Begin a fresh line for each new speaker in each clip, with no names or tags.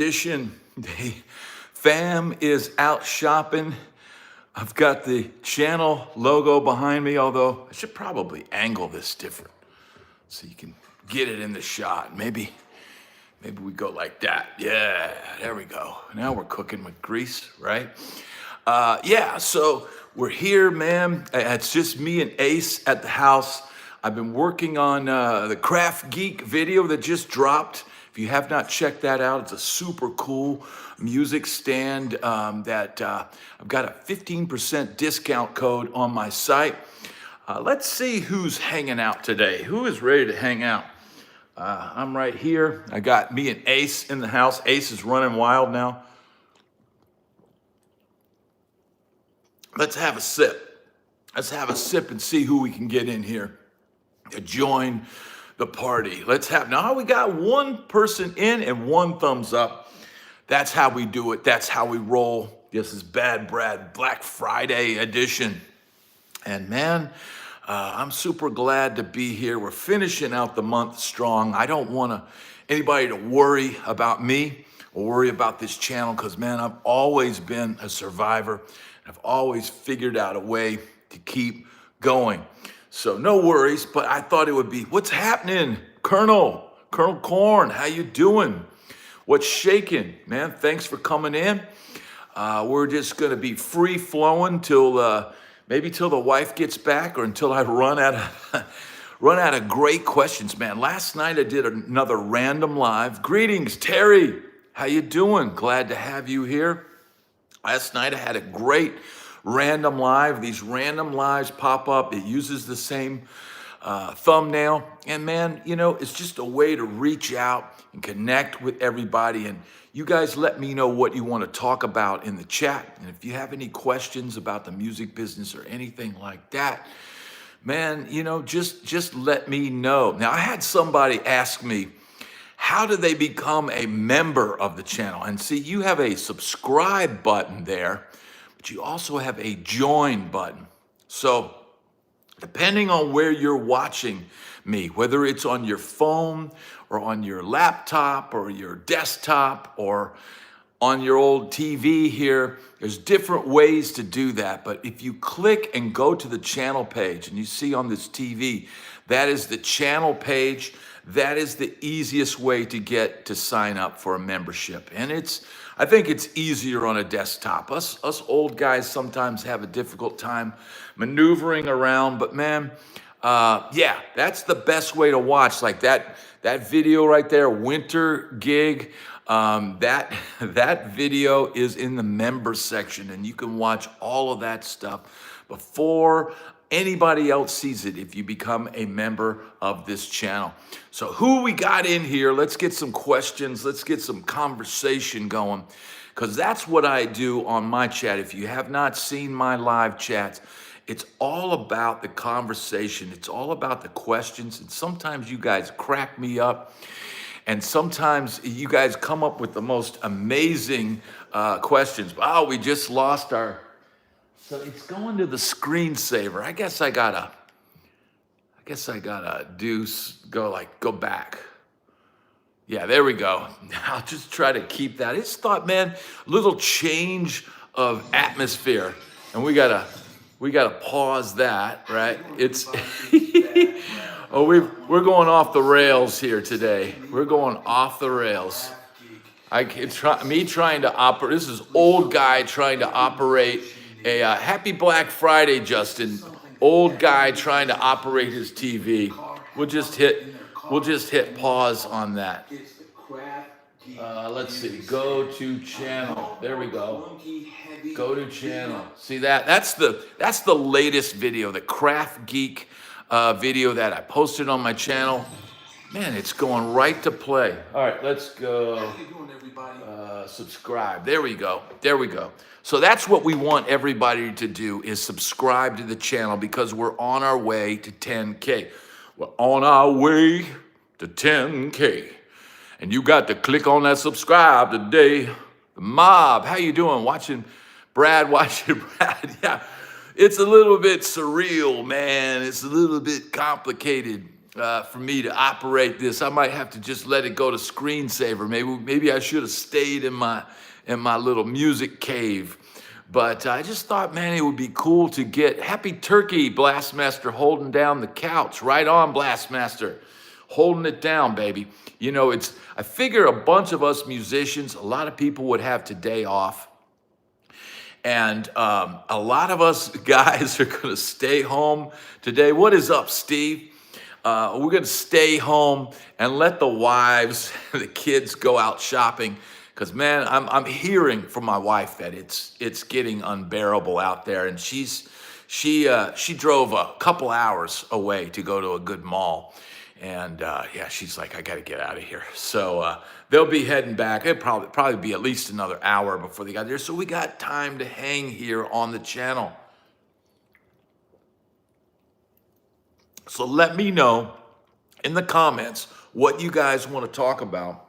edition. The fam is out shopping. I've got the channel logo behind me, although I should probably angle this different so you can get it in the shot. Maybe we go like that. Yeah, there we go. Now we're cooking with grease, right? Yeah, so we're here, man. It's just me and Ace at the house. I've been working on the Craft Geek video that just dropped. If you have not checked that out, it's a super cool music stand that I've got a 15% discount code on my site. Let's see who's hanging out today. Who is ready to hang out? I'm right here. I got me and Ace in the house. Ace is running wild now. Let's have a sip. Let's have a sip and see who we can get in here to join the party. Now we got one person in and one thumbs up. That's how we do it. That's how we roll. This is Bad Brad Black Friday edition. And man, I'm super glad to be here. We're finishing out the month strong. I don't want anybody to worry about me or worry about this channel because, man, I've always been a survivor. I've always figured out a way to keep going. So no worries, but I thought it would be, what's happening? Colonel Corn, how you doing? What's shaking? Man, thanks for coming in. We're just gonna be free flowing till maybe till the wife gets back or until I run out of great questions, man. Last night I did another random live. Greetings, Terry. How you doing? Glad to have you here. Last night I had a great random live. These random lives pop up. It uses the same thumbnail. And man, you know, it's just a way to reach out and connect with everybody. And you guys let me know what you want to talk about in the chat. And if you have any questions about the music business or anything like that, man, you know, just let me know. Now, I had somebody ask me, how do they become a member of the channel? And see, you have a subscribe button there, but you also have a join button. So depending on where you're watching me, whether it's on your phone or on your laptop or your desktop or on your old TV here, there's different ways to do that. But if you click and go to the channel page and you see on this TV, that is the channel page. That is the easiest way to get to sign up for a membership. And I think it's easier on a desktop. Us old guys sometimes have a difficult time maneuvering around, but man, yeah, that's the best way to watch. Like that video right there, winter gig, that video is in the member section and you can watch all of that stuff before anybody else sees it if you become a member of this channel. So who we got in here? Let's get some questions. Let's get some conversation going because that's what I do on my chat. If you have not seen my live chats, it's all about the conversation. It's all about the questions. And sometimes you guys crack me up. And sometimes you guys come up with the most amazing questions. Oh, we just lost our... So it's going to the screensaver. I guess I gotta go back. Yeah, there we go. I'll just try to keep that. It's thought, man, little change of atmosphere. And we gotta pause that, right? It's oh, we're going off the rails here today. We're going off the rails. Trying to operate. This is old guy trying to operate a happy Black Friday, Justin. Old guy trying to operate his TV. We'll just hit pause on that. Let's see. Go to channel. There we go. Go to channel. See that? That's the latest video, the Craft Geek video that I posted on my channel. Man, it's going right to play. All right, let's go. Subscribe. There we go. There we go. So that's what we want everybody to do is subscribe to the channel because we're on our way to 10K. We're on our way to 10K. And you got to click on that subscribe today. The mob, how you doing? Watching Brad. Yeah, it's a little bit surreal, man. It's a little bit complicated. for me to operate this. I might have to just let it go to screensaver. Maybe I should have stayed in my little music cave. But I just thought, man, it would be cool to get Happy Turkey, Blastmaster, holding down the couch. Right on, Blastmaster, holding it down, baby. You know, I figure a bunch of us musicians, a lot of people would have today off. And a lot of us guys are going to stay home today. What is up, Steve? We're going to stay home and let the wives, the kids go out shopping. Because, man, I'm hearing from my wife that it's getting unbearable out there. And she drove a couple hours away to go to a good mall. And yeah, she's like, I got to get out of here. So they'll be heading back. It'll probably be at least another hour before they got there. So we got time to hang here on the channel. So let me know in the comments what you guys want to talk about.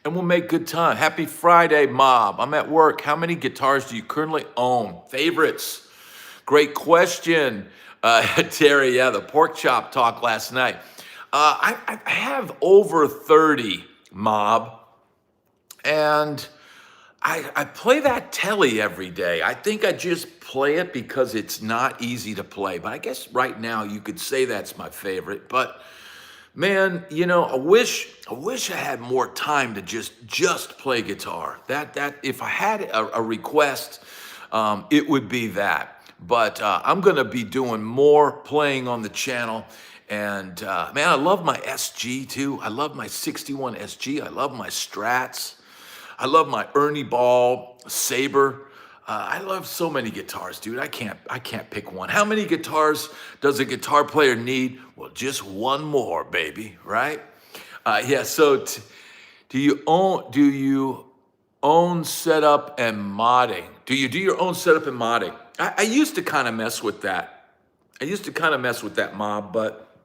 And we'll make good time. Happy Friday, Mob. I'm at work. How many guitars do you currently own? Favorites? Great question, Terry. Yeah, the pork chop talk last night. I have over 30, Mob. And I play that telly every day. I think I just play it because it's not easy to play. But I guess right now you could say that's my favorite. But man, you know, I wish I had more time to just play guitar. That if I had a request, it would be that. But I'm gonna be doing more playing on the channel. And man, I love my SG too. I love my 61 SG. I love my Strats. I love my Ernie Ball Saber. I love so many guitars, dude. I can't pick one. How many guitars does a guitar player need? Well, just one more, baby, right? Yeah. So, do you own setup and modding? Do you do your own setup and modding? I used to kind of mess with that. Mob, but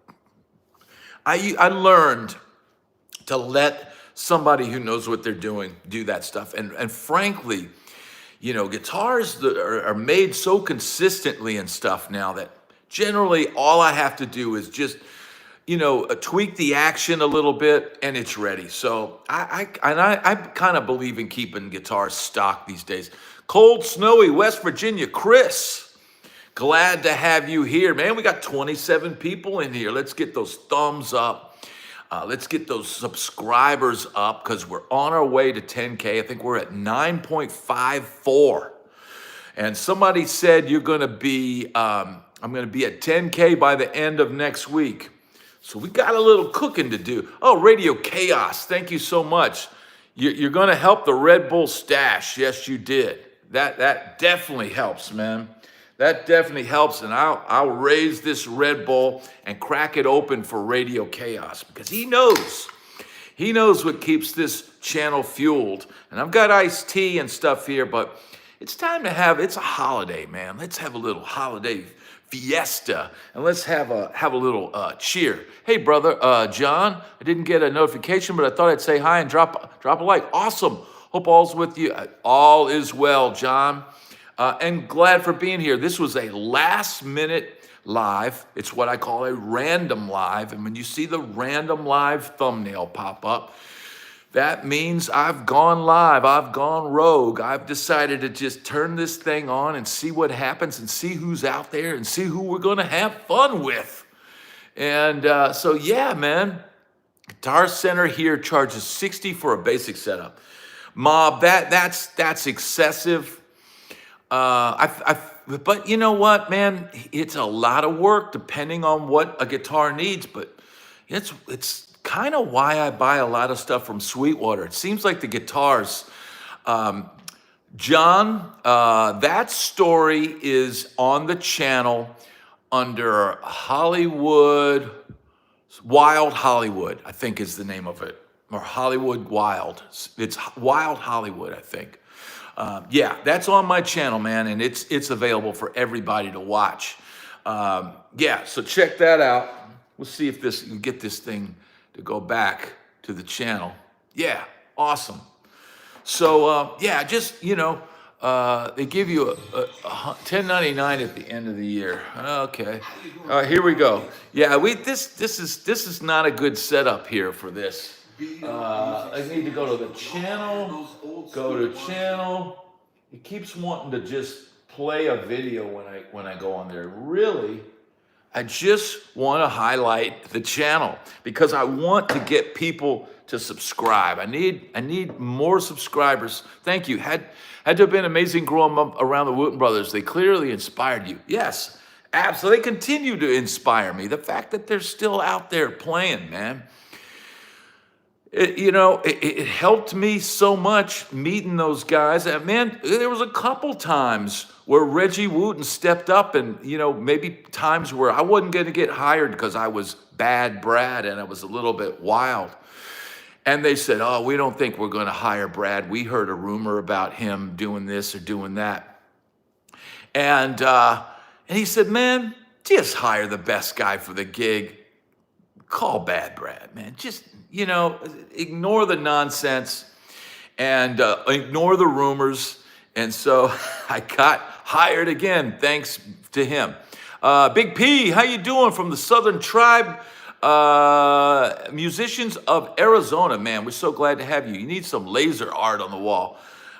I learned to let somebody who knows what they're doing do that stuff. And frankly, you know, guitars that are made so consistently and stuff now that generally all I have to do is just, you know, tweak the action a little bit and it's ready. So I kind of believe in keeping guitars stock these days. Cold, snowy West Virginia, Chris, glad to have you here, man. We got 27 people in here. Let's get those thumbs up. Let's get those subscribers up because we're on our way to 10K. I think we're at 9.54. And somebody said you're going to be, I'm going to be at 10K by the end of next week. So we got a little cooking to do. Oh, Radio Chaos, thank you so much. You're going to help the Red Bull stash. Yes, you did. That definitely helps, man. That definitely helps, and I'll raise this Red Bull and crack it open for Radio Chaos because he knows what keeps this channel fueled. And I've got iced tea and stuff here, but it's time to it's a holiday, man. Let's have a little holiday fiesta, and let's have a little cheer. Hey, brother, John, I didn't get a notification, but I thought I'd say hi and drop a like. Awesome. Hope all's with you. All is well, John. And glad for being here. This was a last minute live. It's what I call a random live. And when you see the random live thumbnail pop up, that means I've gone live. I've gone rogue. I've decided to just turn this thing on and see what happens and see who's out there and see who we're going to have fun with. And so, yeah, man, Guitar Center here charges $60 for a basic setup. Mob, that's excessive. But you know what, man? It's a lot of work depending on what a guitar needs, but it's kind of why I buy a lot of stuff from Sweetwater. It seems like the guitars, John, that story is on the channel under Wild Hollywood, I think is the name of it, or Hollywood Wild. It's Wild Hollywood, I think. Yeah, that's on my channel, man, and it's available for everybody to watch. Yeah, so check that out. We'll see if we can get this thing to go back to the channel. Yeah, awesome. So, yeah, just, you know, They give you a 1099 at the end of the year. Okay. All right, here we go. Yeah, this is not a good setup here for this. I need to go to the channel. Go to channel. It keeps wanting to just play a video when I go on there. Really, I just want to highlight the channel because I want to get people to subscribe. I need more subscribers. Thank you. Had to have been amazing growing up around the Wooten brothers. They clearly inspired you. Yes, absolutely. They continue to inspire me. The fact that they're still out there playing, man. It helped me so much meeting those guys. And man, there was a couple times where Reggie Wooten stepped up and, maybe times where I wasn't going to get hired because I was bad Brad and I was a little bit wild. And they said, oh, we don't think we're going to hire Brad. We heard a rumor about him doing this or doing that. And he said, man, just hire the best guy for the gig. Call Bad Brad, man. Just, ignore the nonsense and ignore the rumors. And so I got hired again, thanks to him. Big P, how you doing from the Southern Tribe? Musicians of Arizona, man, we're so glad to have you. You need some laser art on the wall.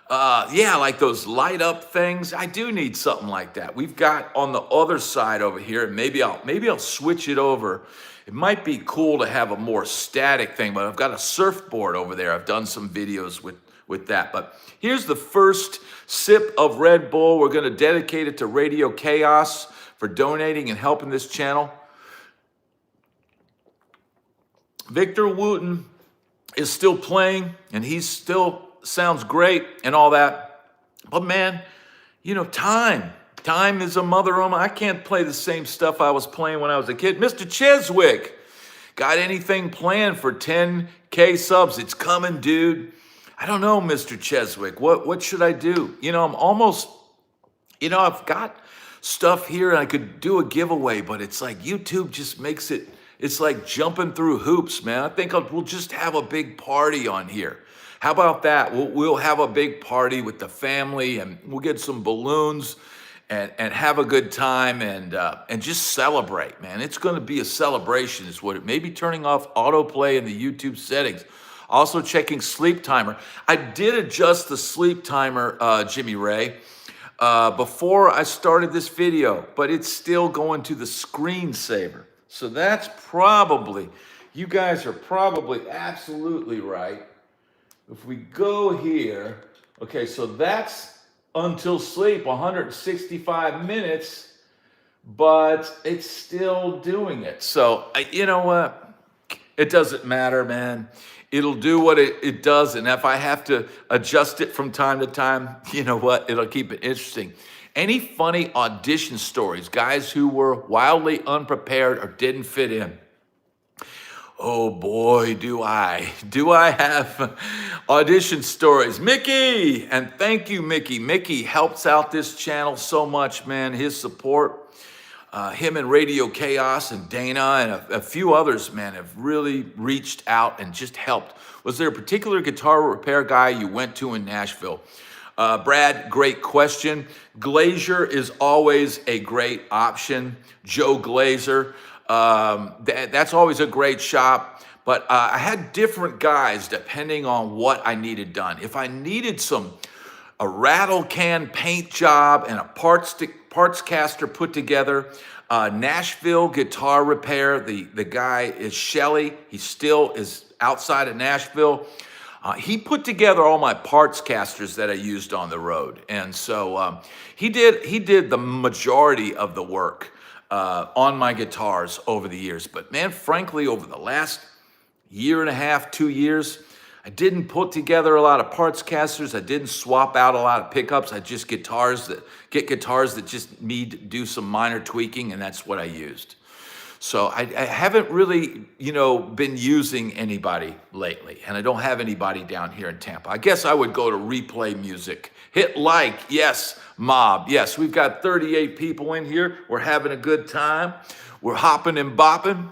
Yeah, like those light up things. I do need something like that. We've got on the other side over here, and maybe I'll switch it over. It might be cool to have a more static thing, but I've got a surfboard over there. I've done some videos with that. But here's the first sip of Red Bull. We're going to dedicate it to Radio Chaos for donating and helping this channel. Victor Wooten is still playing, and he still sounds great and all that. But man, time is a mother of I can't play the same stuff I was playing when I was a kid. Mr. Cheswick, got anything planned for 10K subs? It's coming, dude. I don't know, Mr. Cheswick. What should I do? I'm almost, I've got stuff here and I could do a giveaway, but it's like YouTube just makes it. It's like jumping through hoops, man. I think we'll just have a big party on here. How about that? We'll have a big party with the family, and we'll get some balloons and have a good time and just celebrate, man. It's going to be a celebration, is what it may be. Turning off autoplay in the YouTube settings. Also checking sleep timer. I did adjust the sleep timer, Jimmy Ray, before I started this video, but it's still going to the screensaver. So that's you guys are probably absolutely right. If we go here, okay, so that's until sleep, 165 minutes, but it's still doing it. So, you know what? It doesn't matter, man. It'll do what it does, and if I have to adjust it from time to time, you know what? It'll keep it interesting. Any funny audition stories, guys who were wildly unprepared or didn't fit in? Oh boy, do I have audition stories. Mickey, and thank you, Mickey. Mickey helps out this channel so much, man. His support, him and Radio Chaos and Dana and a few others, man, have really reached out and just helped. Was there a particular guitar repair guy you went to in Nashville? Brad, great question. Glazier is always a great option. Joe Glazer, that's always a great shop. But I had different guys depending on what I needed done. If I needed a rattle can paint job and a parts caster put together, Nashville guitar repair, the guy is Shelly. He still is outside of Nashville. He put together all my parts casters that I used on the road. And so he did the majority of the work on my guitars over the years. But man, frankly, over the last year and a half, 2 years, I didn't put together a lot of parts casters. I didn't swap out a lot of pickups. I just get guitars that just need to do some minor tweaking, and that's what I used. So I haven't really, been using anybody lately, and I don't have anybody down here in Tampa. I guess I would go to Replay Music. Hit like, yes, mob. Yes, we've got 38 people in here. We're having a good time. We're hopping and bopping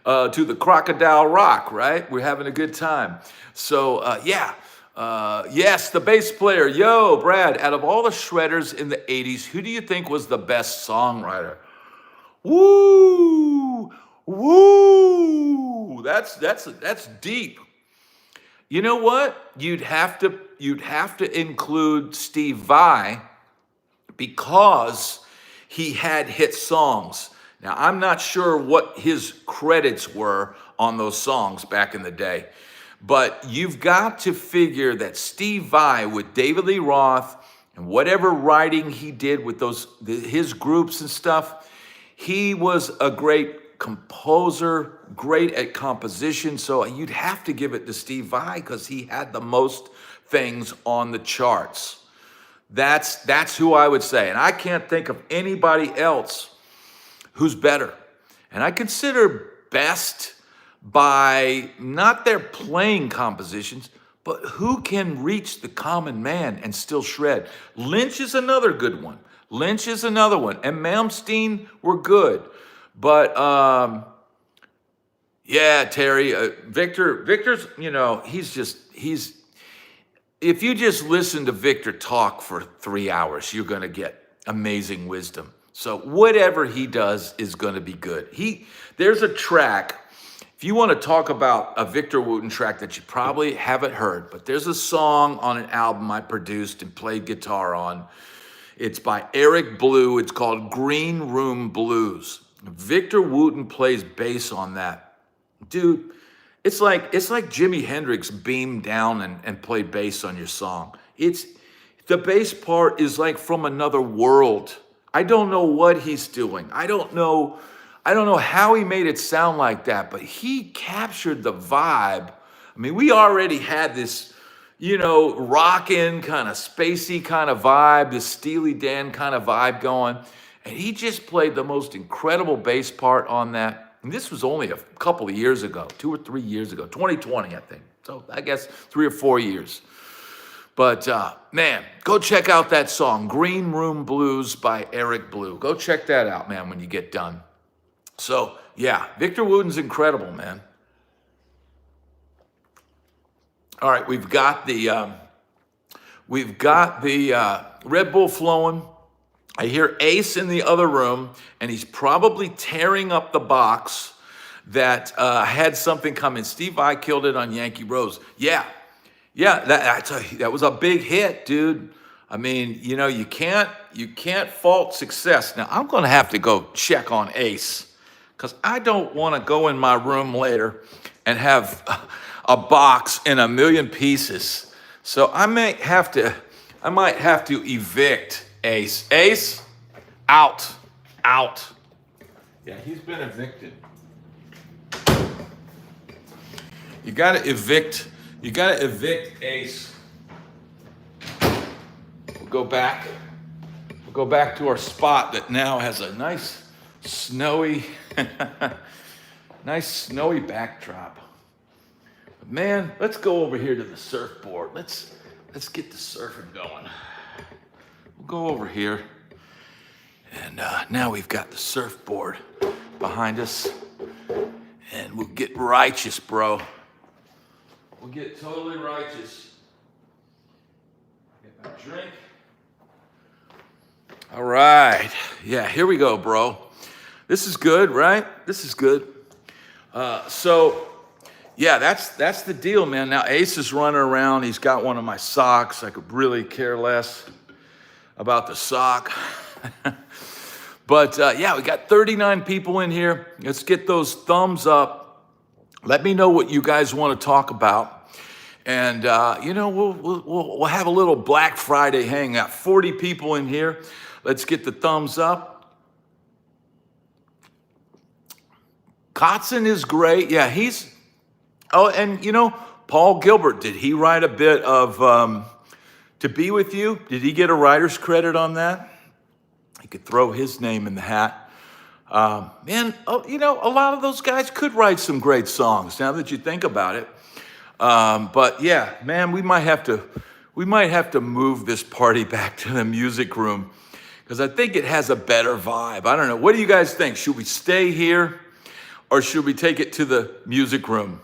to the Crocodile Rock, right? We're having a good time. So, yeah. Yes, the bass player. Yo, Brad, out of all the shredders in the 80s, who do you think was the best songwriter? Woo! Woo! That's deep. You know what? You'd have to include Steve Vai because he had hit songs. Now, I'm not sure what his credits were on those songs back in the day, but you've got to figure that Steve Vai with David Lee Roth and whatever writing he did with his groups and stuff, he was a great composer, great at composition. So you'd have to give it to Steve Vai because he had the most things on the charts. That's who I would say. And I can't think of anybody else who's better. And I consider best by not their playing compositions, but who can reach the common man and still shred. Lynch is another good one. Lynch is another one. And Malmsteen were good. But yeah, Terry, Victor's, he's if you just listen to Victor talk for 3 hours, you're going to get amazing wisdom. So whatever he does is going to be good. There's a track, if you want to talk about a Victor Wooten track that you probably haven't heard, but there's a song on an album I produced and played guitar on. It's by Eric Blue. It's called Green Room Blues. Victor Wooten plays bass on that. Dude, it's like Jimi Hendrix beamed down and played bass on your song. The bass part is like from another world. I don't know what he's doing. I don't know how he made it sound like that, but he captured the vibe. I mean, we already had this, rockin' kind of spacey kind of vibe, this Steely Dan kind of vibe going. And he just played the most incredible bass part on that. And this was only a couple of years ago, 2 or 3 years ago, 2020, I think. So I guess 3 or 4 years. But man, go check out that song, Green Room Blues by Eric Blue. Go check that out, man, when you get done. So yeah, Victor Wooten's incredible, man. All right, we've got the Red Bull flowing. I hear Ace in the other room, and he's probably tearing up the box that had something come in. Steve Vai killed it on Yankee Rose. Yeah, that was a big hit, dude. I mean, you can't fault success. Now, I'm going to have to go check on Ace because I don't want to go in my room later and have a box in a million pieces. So I might have to evict Ace. Ace, out. Yeah, he's been evicted. You gotta evict Ace. We'll go back to our spot that now has a nice snowy backdrop. But man, let's go over here to the surfboard. Let's get the surfing going. We'll go over here, and now we've got the surfboard behind us, and we'll get righteous, bro. We'll get totally righteous. Get my drink. All right. Yeah, here we go, bro. This is good, right? This is good. So, yeah, that's the deal, man. Now, Ace is running around. He's got one of my socks. I could really care less about the sock. But yeah, we got 39 people in here. Let's get those thumbs up. Let me know what you guys want to talk about. And we'll have a little Black Friday hangout. 40 people in here. Let's get the thumbs up. Kotzen is great. Yeah, and Paul Gilbert, did he write a bit of To Be With You? Did he get a writer's credit on that? He could throw his name in the hat. A lot of those guys could write some great songs now that you think about it. But yeah, man, we might have to move this party back to the music room because I think it has a better vibe. I don't know. What do you guys think? Should we stay here or should we take it to the music room?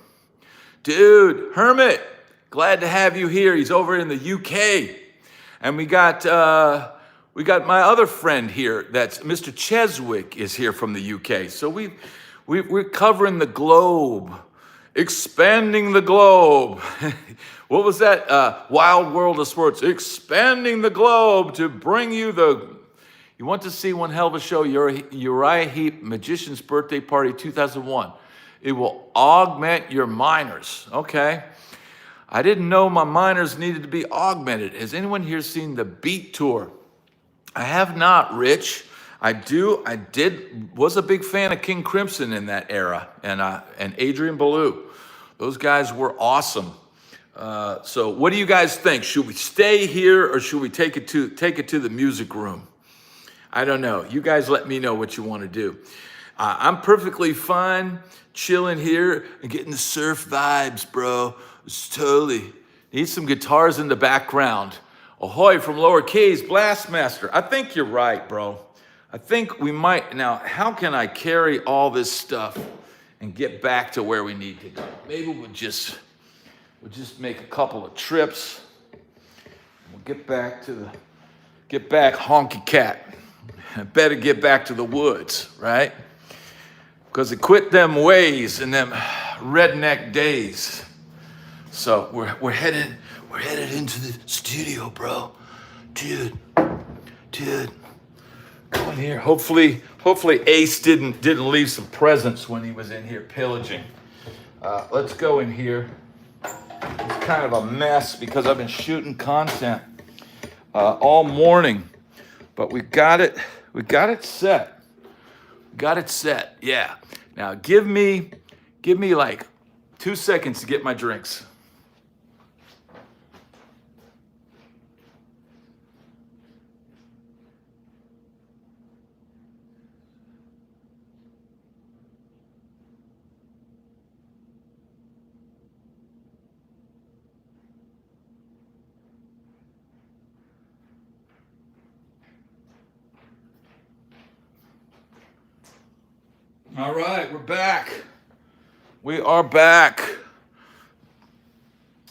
Dude, Hermit, Glad to have you here. He's over in the UK. And we got my other friend here. That's Mr. Cheswick is here from the UK. So we're covering the globe, expanding the globe. What was that? Wild World of Sports. Expanding the globe to bring you the... You want to see one hell of a show, Uriah Heep, Magician's Birthday Party 2001. It will augment your minors, okay? I didn't know my minors needed to be augmented. Has anyone here seen the Beat Tour? I have not, Rich. Was a big fan of King Crimson in that era, and Adrian Ballou. Those guys were awesome. So what do you guys think? Should we stay here or should we take it to the music room? I don't know. You guys let me know what you want to do. I'm perfectly fine chilling here and getting the surf vibes, bro. It's totally. Need some guitars in the background. Ahoy from Lower Keys, Blastmaster. I think you're right, bro. I think we might. Now, how can I carry all this stuff and get back to where we need to go? Maybe we'll just make a couple of trips. We'll get back honky cat. I better get back to the woods, right? Because I quit them ways and them redneck days. So we're headed into the studio, bro. Dude, go in here. Hopefully Ace didn't leave some presents when he was in here pillaging. Let's go in here. It's kind of a mess because I've been shooting content all morning, but we got it set. Yeah. Now give me like 2 seconds to get my drinks. All right, we're back. We are back.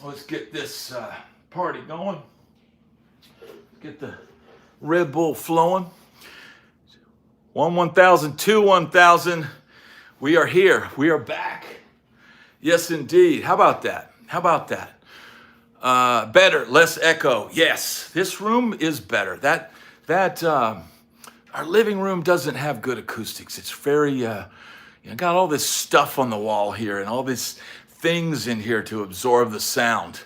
Let's get this party going. Get the Red Bull flowing. 1,000, 1,000. We are here. We are back. Yes, indeed. How about that? Better, less echo. Yes, this room is better. Our living room doesn't have good acoustics. It's very, got all this stuff on the wall here and all these things in here to absorb the sound.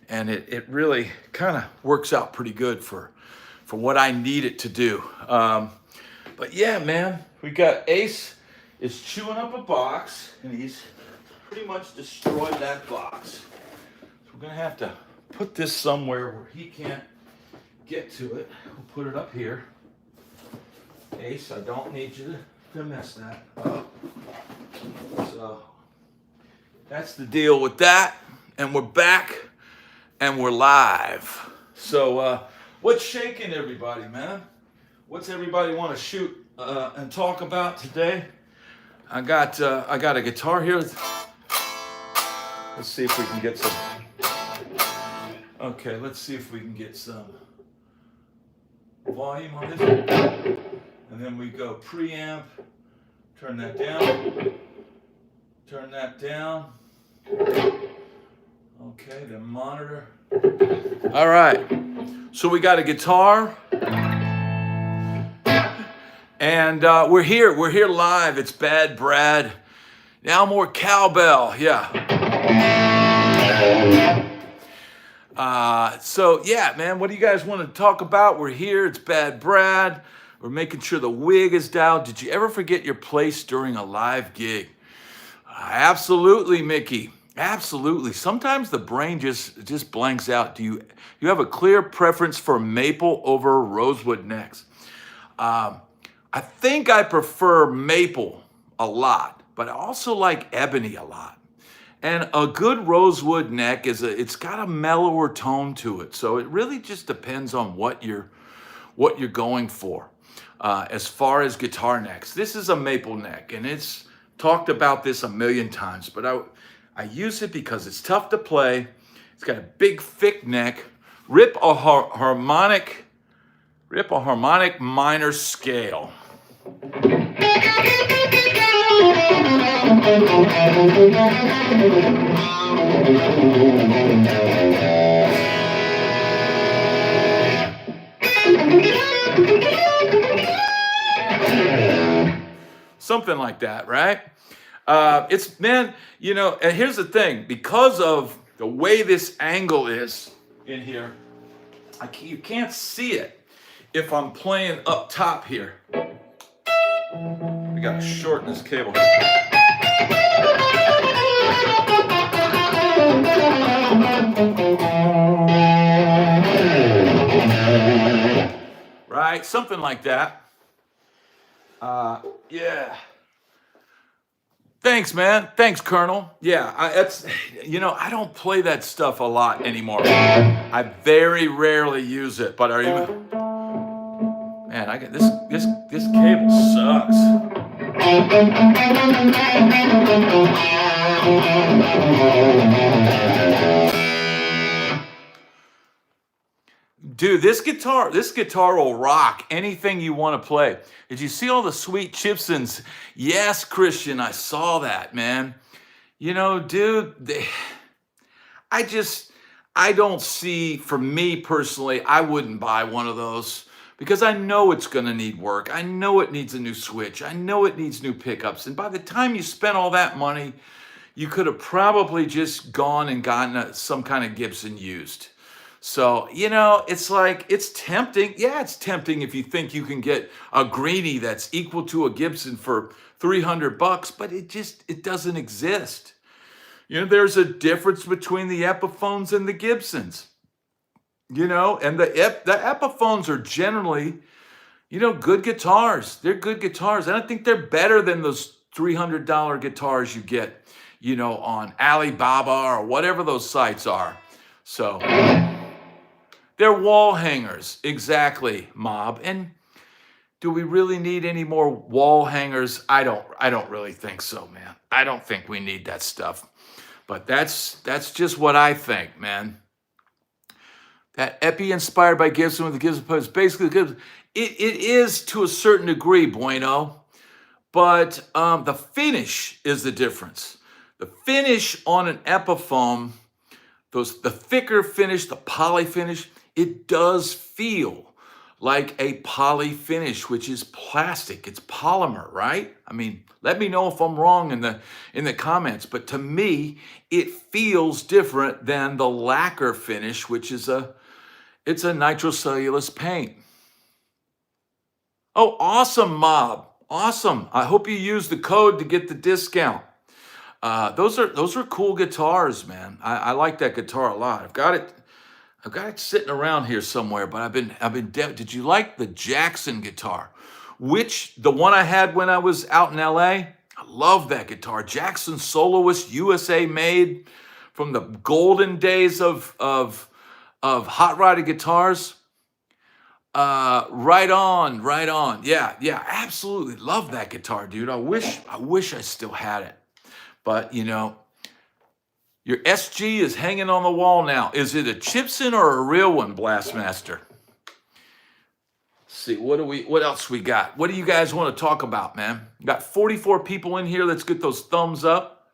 And it really kind of works out pretty good for what I need it to do. But yeah, man, we got Ace is chewing up a box and he's pretty much destroyed that box. So we're gonna have to put this somewhere where he can't get to it. We'll put it up here. Ace, I don't need you to mess that up. So that's the deal with that. And we're back and we're live. So what's shaking everybody, man? What's everybody want to shoot and talk about today? I got a guitar here. Let's see if we can get some. Okay, let's see if we can get some volume on this. And then we go preamp, turn that down, turn that down. Okay, then monitor. All right, so we got a guitar. And we're here live. It's Bad Brad. Now more cowbell, yeah. So yeah, man, what do you guys want to talk about? We're here, it's Bad Brad. We're making sure the wig is down. Did you ever forget your place during a live gig? Absolutely, Mickey. Absolutely. Sometimes the brain just blanks out. Do you have a clear preference for maple over rosewood necks? I think I prefer maple a lot, but I also like ebony a lot. And a good rosewood neck it's got a mellower tone to it. So it really just depends on what you're going for. As far as guitar necks, this is a maple neck, and it's talked about this a million times, but I use it because it's tough to play It's got a big thick neck. Rip a harmonic minor scale. Something like that, right? It's, man, you know, and here's the thing, because of the way this angle is in here, you can't see it if I'm playing up top here. We gotta shorten this cable. Right? Something like that. Yeah. Thanks, man. Thanks, Colonel. Yeah, I don't play that stuff a lot anymore. I very rarely use it, but man, I get this cable sucks. Dude, this guitar will rock anything you want to play. Did you see all the sweet chipsins? Yes, Christian, I saw that, man. You know, dude, I don't see, for me personally, I wouldn't buy one of those because I know it's going to need work. I know it needs a new switch. I know it needs new pickups. And by the time you spend all that money, you could have probably just gone and gotten some kind of Gibson used. So, you know, it's like, it's tempting. Yeah, it's tempting if you think you can get a greenie that's equal to a Gibson for $300, but it doesn't exist. You know, there's a difference between the Epiphones and the Gibsons. You know, and the Epiphones are generally, you know, good guitars. They're good guitars. I don't think they're better than those $300 guitars you get, you know, on Alibaba or whatever those sites are. So they're wall hangers, exactly, Mob. And do we really need any more wall hangers? I don't really think so, man. I don't think we need that stuff. But that's just what I think, man. That Epi inspired by Gibson with the Gibson is basically good. It is to a certain degree, Bueno, but the finish is the difference. The finish on an Epiphone, the thicker finish, the poly finish, it does feel like a poly finish, which is plastic. It's polymer, right? I mean, let me know if I'm wrong in the comments, but to me, it feels different than the lacquer finish, which is it's a nitrocellulose paint. Oh, awesome, Mob. Awesome. I hope you use the code to get the discount. Those are cool guitars, man. I like that guitar a lot. I've got it sitting around here somewhere, but I've been did you like the Jackson guitar? Which the one I had when I was out in LA? I love that guitar. Jackson Soloist, USA made, from the golden days of hot rodded guitars. Right on. Yeah, absolutely love that guitar, dude. I wish I still had it. But, you know, your SG is hanging on the wall now. Is it a Chipson or a real one, Blastmaster? Let's see, what else we got? What do you guys want to talk about, man? Got 44 people in here. Let's get those thumbs up.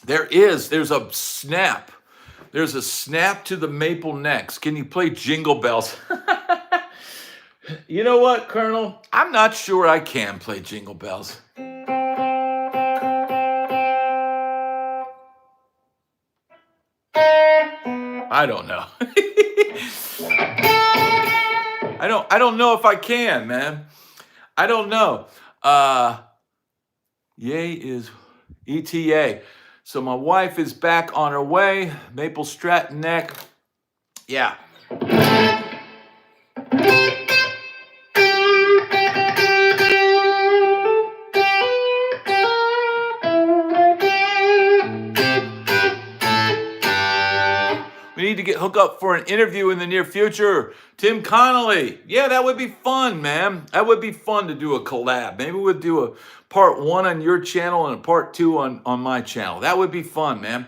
There's a snap. There's a snap to the maple necks. Can you play Jingle Bells? You know what, Colonel? I'm not sure I can play Jingle Bells. I don't know. I don't know if I can, man. I don't know. Yay is ETA. So my wife is back on her way. Maple Stratton neck. Yeah. We need to hook up for an interview in the near future. Tim Connolly. Yeah, that would be fun, man. That would be fun to do a collab. Maybe we'll do a part 1 on your channel and a part 2 on my channel. That would be fun, man.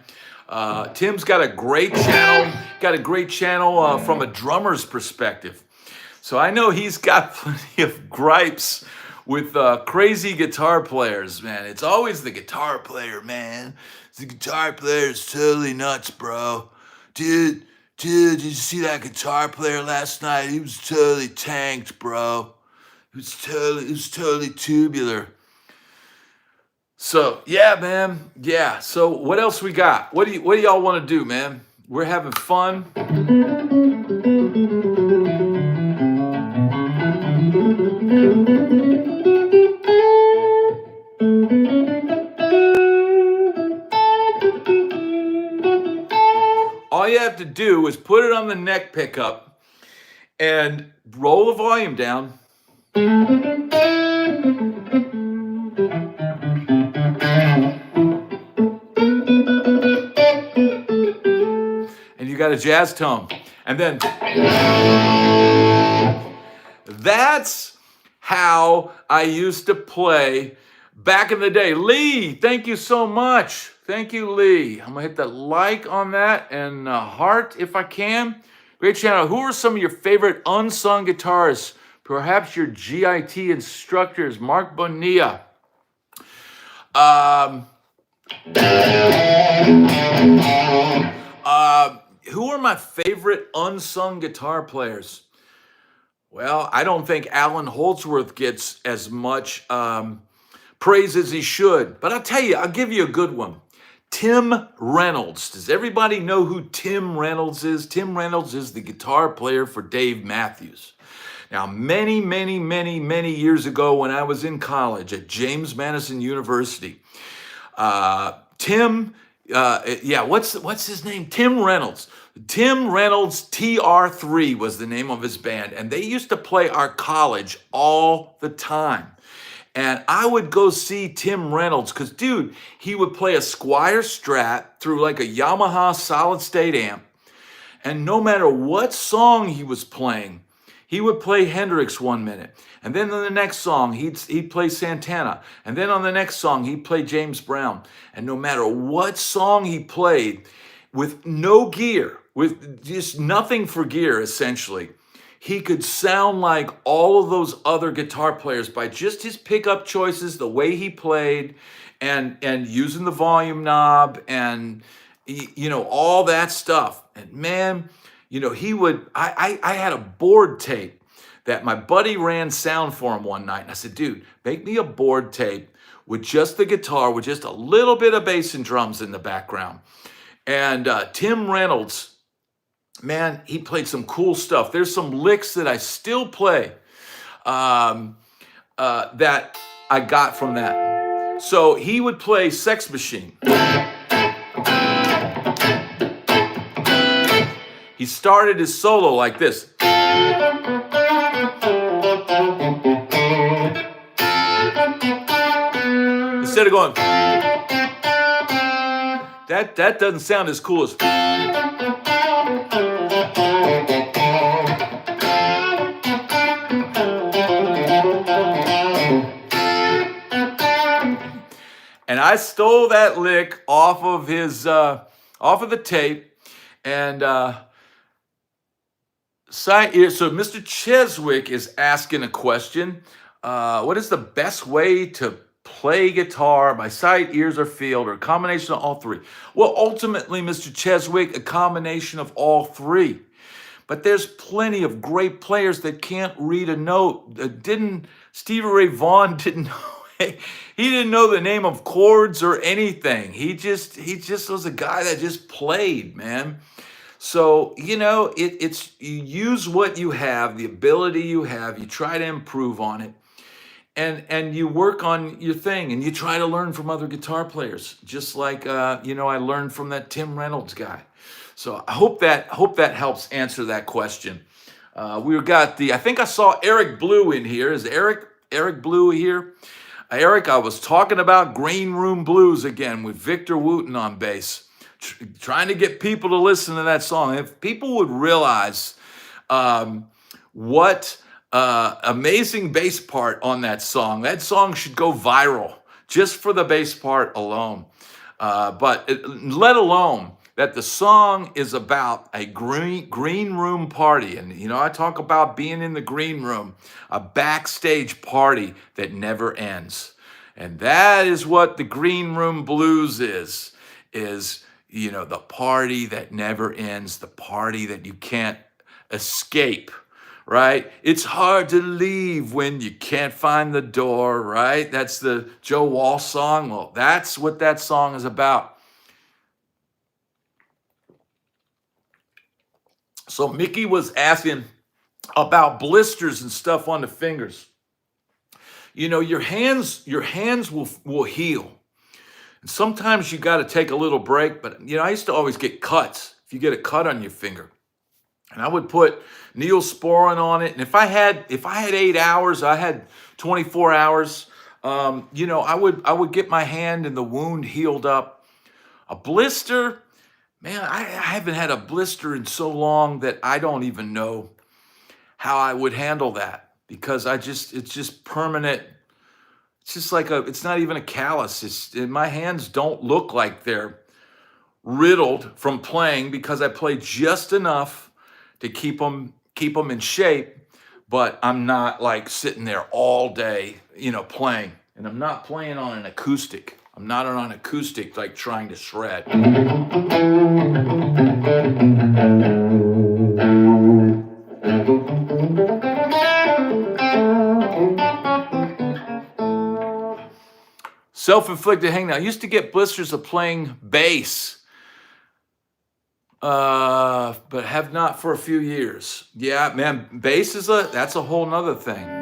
Tim's got a great channel, from a drummer's perspective. So I know he's got plenty of gripes with crazy guitar players, man. It's always the guitar player, man. The guitar player is totally nuts, bro. Dude, did you see that guitar player last night? He was totally tanked, bro. He was totally tubular. So yeah, man. Yeah. So what else we got? What do y'all want to do, man? We're having fun. All you have to do is put it on the neck pickup and roll the volume down. And you got a jazz tone. And then that's how I used to play back in the day. Lee, thank you so much. Thank you, Lee. I'm gonna hit that like on that and heart if I can. Great channel. Who are some of your favorite unsung guitarists? Perhaps your GIT instructors. Mark Bonilla. Who are my favorite unsung guitar players? Well, I don't think Alan Holdsworth gets as much praise as he should. But I'll tell you, I'll give you a good one. Tim Reynolds. Does everybody know who Tim Reynolds is? Tim Reynolds is the guitar player for Dave Matthews. Now, many years ago when I was in college at James Madison University, what's his name? Tim Reynolds. Tim Reynolds TR3 was the name of his band, and they used to play our college all the time. And I would go see Tim Reynolds because, dude, he would play a Squier Strat through like a Yamaha solid state amp. And no matter what song he was playing, he would play Hendrix 1 minute. And then on the next song, he'd play Santana. And then on the next song, he'd play James Brown. And no matter what song he played, with no gear, with just nothing for gear, essentially, he could sound like all of those other guitar players by just his pickup choices, the way he played, and using the volume knob, and all that stuff. And man, he would. I had a board tape that my buddy ran sound for him one night, and I said, "Dude, make me a board tape with just the guitar, with just a little bit of bass and drums in the background." And Tim Reynolds. Man, he played some cool stuff. There's some licks that I still play that I got from that. So he would play Sex Machine. He started his solo like this. Instead of going, that doesn't sound as cool as. And I stole that lick off of the tape, and so Mr. Cheswick is asking a question. What is the best way to play guitar by sight, ears, or field, or a combination of all three? Well, ultimately, Mr. Cheswick, a combination of all three. But there's plenty of great players that can't read a note. Stevie Ray Vaughan didn't know. He didn't know the name of chords or anything. He just was a guy that just played, man. So, it's you use what you have, the ability you have, you try to improve on it, and you work on your thing, and you try to learn from other guitar players, just like I learned from that Tim Reynolds guy. So I hope that helps answer that question. I think I saw Eric Blue in here. Is Eric Blue here? Eric, I was talking about Green Room Blues again with Victor Wooten on bass. trying to get people to listen to that song. If people would realize what amazing bass part on that song should go viral just for the bass part alone. Let alone that the song is about a green room party. And, I talk about being in the green room, a backstage party that never ends. And that is what the green room blues is, the party that never ends, the party that you can't escape, right? It's hard to leave when you can't find the door, right? That's the Joe Walsh song. Well, that's what that song is about. So Mickey was asking about blisters and stuff on the fingers. Your hands will heal. And sometimes you got to take a little break, but I used to always get cuts. If you get a cut on your finger, and I would put Neosporin on it. And if I had 8 hours, I had 24 hours. I would get my hand and the wound healed up. A blister, man, I haven't had a blister in so long that I don't even know how I would handle that, because it's just permanent. It's just like it's not even a callus. My hands don't look like they're riddled from playing, because I play just enough to keep them in shape, but I'm not like sitting there all day, playing. And I'm not playing on an acoustic. I'm not on an acoustic like trying to shred. Self-inflicted hangnail. I used to get blisters of playing bass, but have not for a few years. Yeah, man, bass that's a whole nother thing.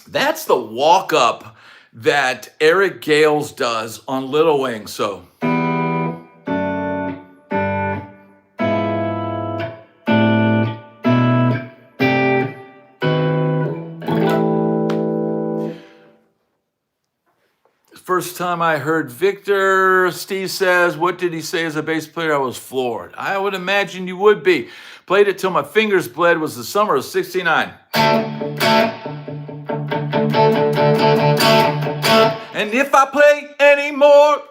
That's the walk up that Eric Gales does on Little Wing. So first time I heard Victor, Steve says, what did he say as a bass player? I was floored. I would imagine you would be. Played it till my fingers bled. Was the summer of '69. And if I play anymore,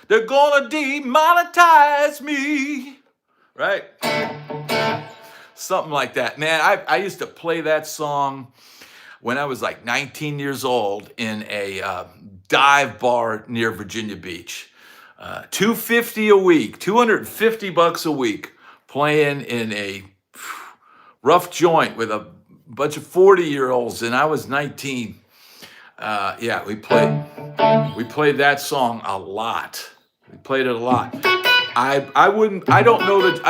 they're gonna demonetize me. Right? Something like that. Man, I used to play that song when I was like 19 years old in a dive bar near Virginia Beach. $250 a week, $250 a week, playing in a rough joint with a bunch of 40-year-olds, and I was 19. We played that song a lot. We played it a lot. I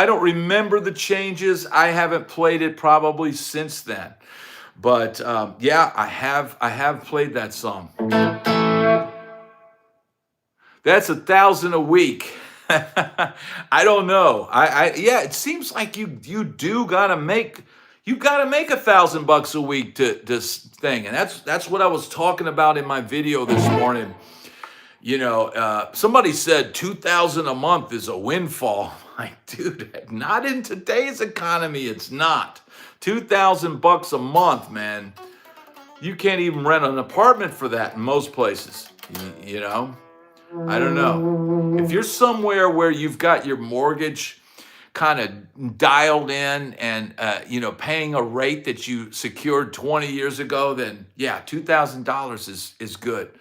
don't remember the changes. I haven't played it probably since then. But I have played that song. That's $1,000 a week. I don't know. It seems like you do gotta make $1,000 a week to thing, and that's what I was talking about in my video this morning. Somebody said $2,000 a month is a windfall. Like, dude, not in today's economy. It's not. $2,000 a month, man. You can't even rent an apartment for that in most places. I don't know. If you're somewhere where you've got your mortgage kind of dialed in and, paying a rate that you secured 20 years ago, then $2,000 is good.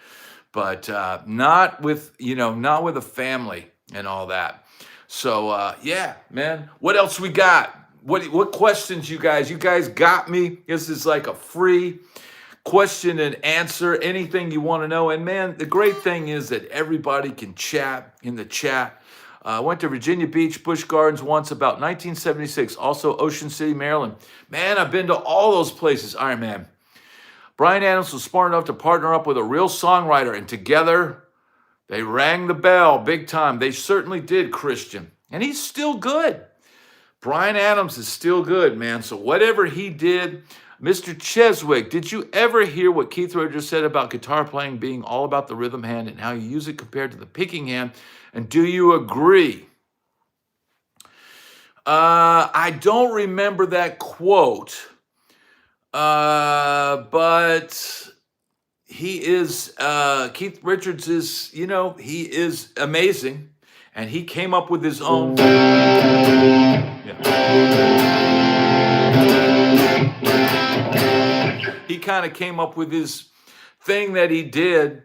But not with a family and all that. So, man, what else we got? What questions, you guys? You guys got me. This is like a free question and answer, anything you want to know. And man, the great thing is that everybody can chat in the chat. I went to Virginia Beach, Busch Gardens once, about 1976. Also Ocean City, Maryland. Man, I've been to all those places. Iron Man. Bryan Adams was smart enough to partner up with a real songwriter, and together they rang the bell big time. They certainly did, Christian. And he's still good. Bryan Adams is still good, man. So whatever he did, Mr. Cheswick, did you ever hear what Keith Richards said about guitar playing being all about the rhythm hand and how you use it compared to the picking hand? And do you agree? I don't remember that quote, but he is, Keith Richards is, he is amazing. And he came up with his own. He kind of came up with his thing that he did,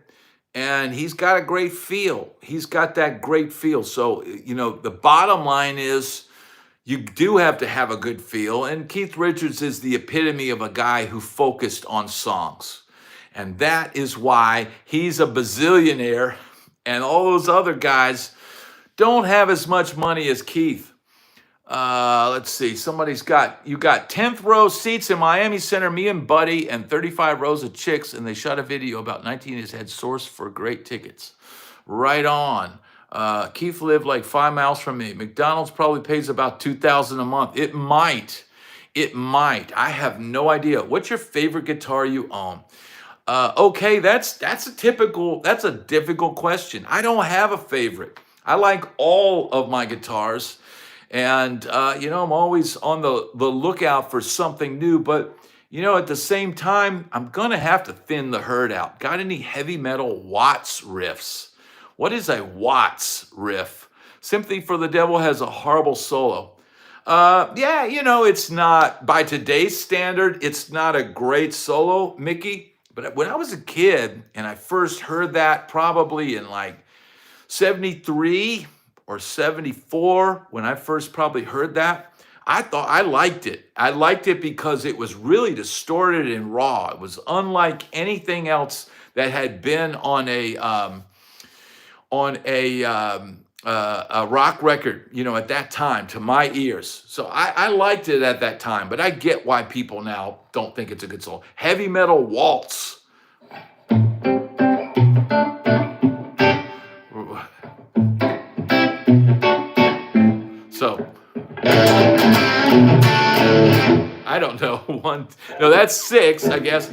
and he's got a great feel. He's got that great feel. So, the bottom line is you do have to have a good feel. And Keith Richards is the epitome of a guy who focused on songs. And that is why he's a bazillionaire, and all those other guys don't have as much money as Keith. Let's see. You got 10th row seats in Miami Center, me and Buddy, and 35 rows of chicks, and they shot a video about 19 his head source for great tickets. Right on. Keith lived like 5 miles from me. McDonald's probably pays about $2,000 a month. It might. I have no idea. What's your favorite guitar you own? Okay, that's a difficult question. I don't have a favorite. I like all of my guitars, and I'm always on the lookout for something new, but at the same time, I'm gonna have to thin the herd out. Got any heavy metal Watts riffs? What is a Watts riff? Sympathy for the Devil has a horrible solo. It's not, by today's standard, it's not a great solo, Mickey, but when I was a kid and I first heard that probably in like 73 or 74, when I first probably heard that, I thought I liked it. I liked it because it was really distorted and raw. It was unlike anything else that had been on a rock record, at that time, to my ears. So I liked it at that time, but I get why people now don't think it's a good song. Heavy metal waltz. So, I don't know. No, that's 6, I guess.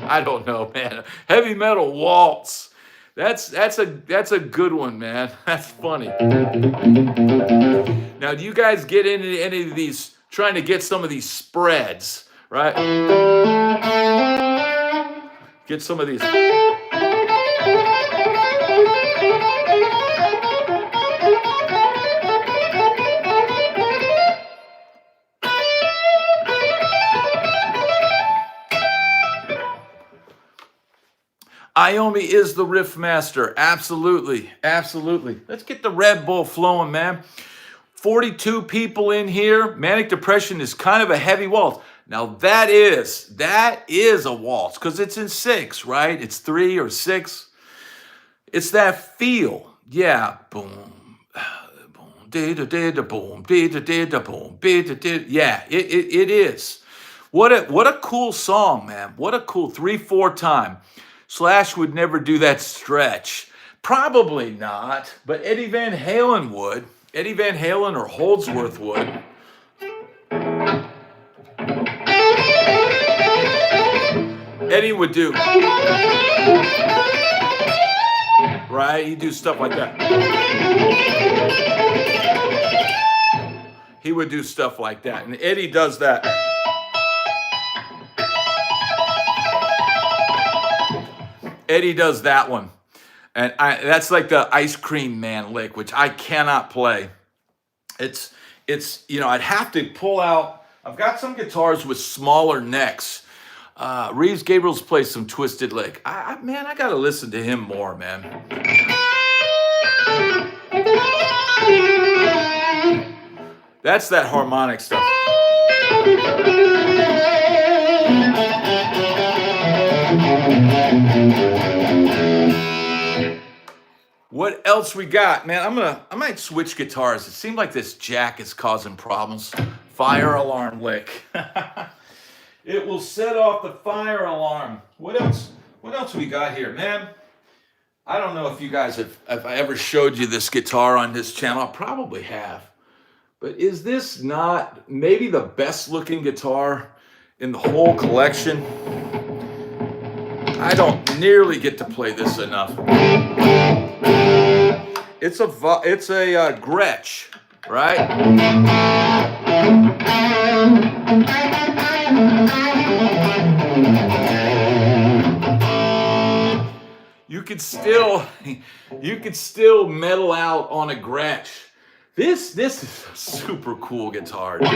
I don't know, man. Heavy metal waltz. That's a good one, man. That's funny. Now, do you guys get into any of these, trying to get some of these spreads, right? Get some of these. Iommi is the riff master. Absolutely. Let's get the Red Bull flowing, man. 42 people in here. Manic Depression is kind of a heavy waltz. Now that is a waltz because it's in 6, right? It's 3 or 6. It's that feel. Yeah. Boom. Boom. Da-da-da-da, boom. Da-da-da-da, boom. Da-da-da. Yeah, it is. What a cool song, man. What a cool 3/4 time. Slash would never do that stretch. Probably not, but Eddie Van Halen would. Eddie Van Halen or Holdsworth would. Eddie would do. Right? He'd do stuff like that. He would do stuff like that. And Eddie does that. Eddie does that one. And that's like the Ice Cream Man lick, which I cannot play. It's I'd have to pull out. I've got some guitars with smaller necks. Reeves Gabriel's plays some twisted lick. I got to listen to him more, man. That's that harmonic stuff. What else we got, man? I might switch guitars. It seems like this jack is causing problems. Fire alarm lick. It will set off the fire alarm. What else? What else we got here, man? I don't know if you guys have, if I ever showed you this guitar on this channel. I probably have. But is this not maybe the best looking guitar in the whole collection? I don't nearly get to play this enough. It's a Gretsch, right? You could still metal out on a Gretsch. This is a super cool guitar, dude.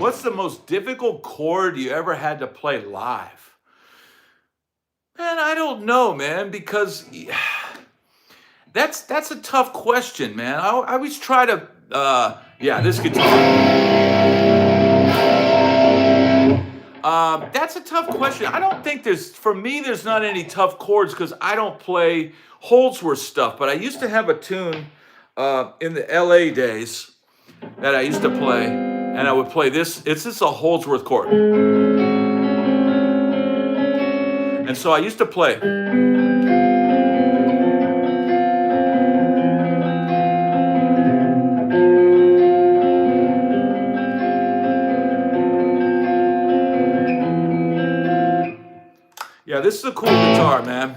What's the most difficult chord you ever had to play live? Man, I don't know, man, because that's a tough question, man. I always try to, yeah, this guitar. That's a tough question. I don't think for me, there's not any tough chords because I don't play Holdsworth stuff, but I used to have a tune in the LA days that I used to play, and I would play this. It's just a Holdsworth chord. And so I used to play. Yeah, this is a cool guitar, man.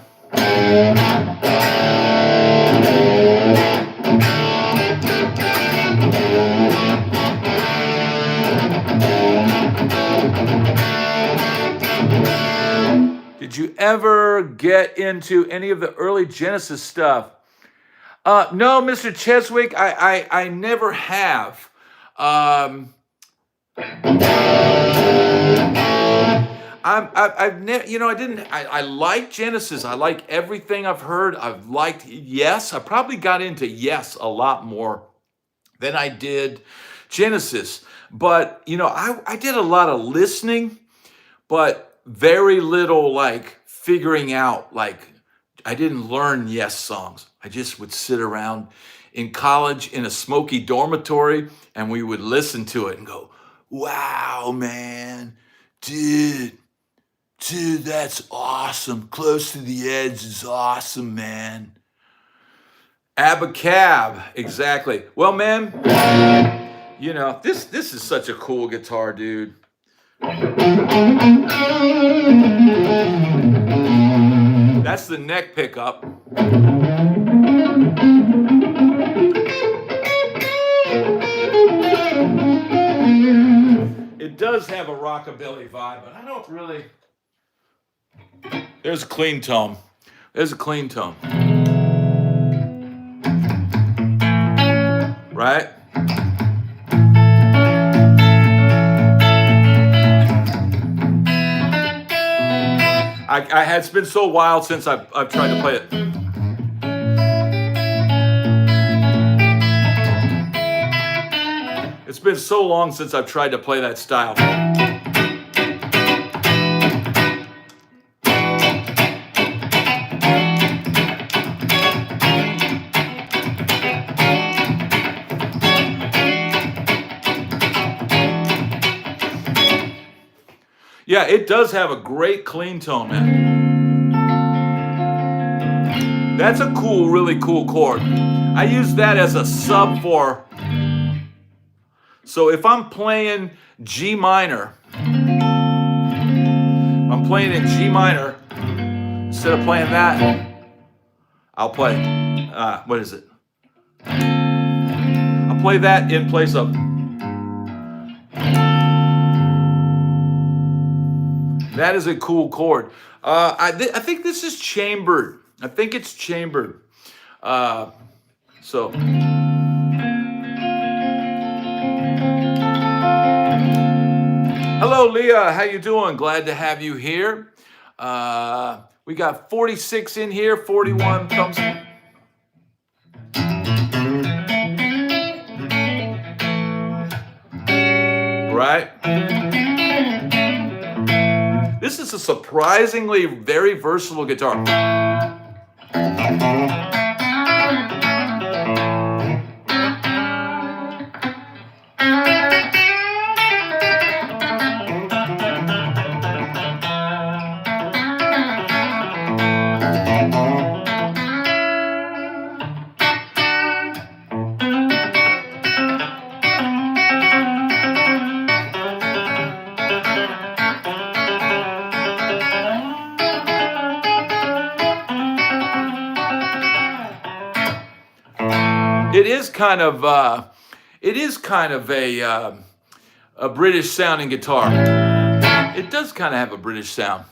Did you ever get into any of the early Genesis stuff? No, Mr. Cheswick, I never have. I've never, you know, I like Genesis. I like everything I've heard. I've liked Yes. I probably got into Yes a lot more than I did Genesis. But, you know, I did a lot of listening, but very little like figuring out, like I didn't learn Yes songs. I just would sit around in college in a smoky dormitory and we would listen to it and go, wow, man, dude, that's awesome. Close to the Edge is awesome, man. Abacab, exactly. Well, man, you know, this is such a cool guitar, dude. That's the neck pickup. It does have a rockabilly vibe, but I don't really. There's a clean tone. There's a clean tone. Right? It's been so wild since I've tried to play it. It's been so long since I've tried to play that style. Yeah, it does have a great clean tone, man. That's a cool, really cool chord. I use that as a sub for. So if I'm playing G minor, I'm playing in G minor, instead of playing that, I'll play, what is it? I'll play that in place of. That is a cool chord. I think this is chambered. I think it's chambered. So. Hello, Leah. How you doing? Glad to have you here. We got 46 in here, 41 thumbs. Right? right? This is a surprisingly very versatile guitar. It is kind of a British sounding guitar. It does kind of have a British sound.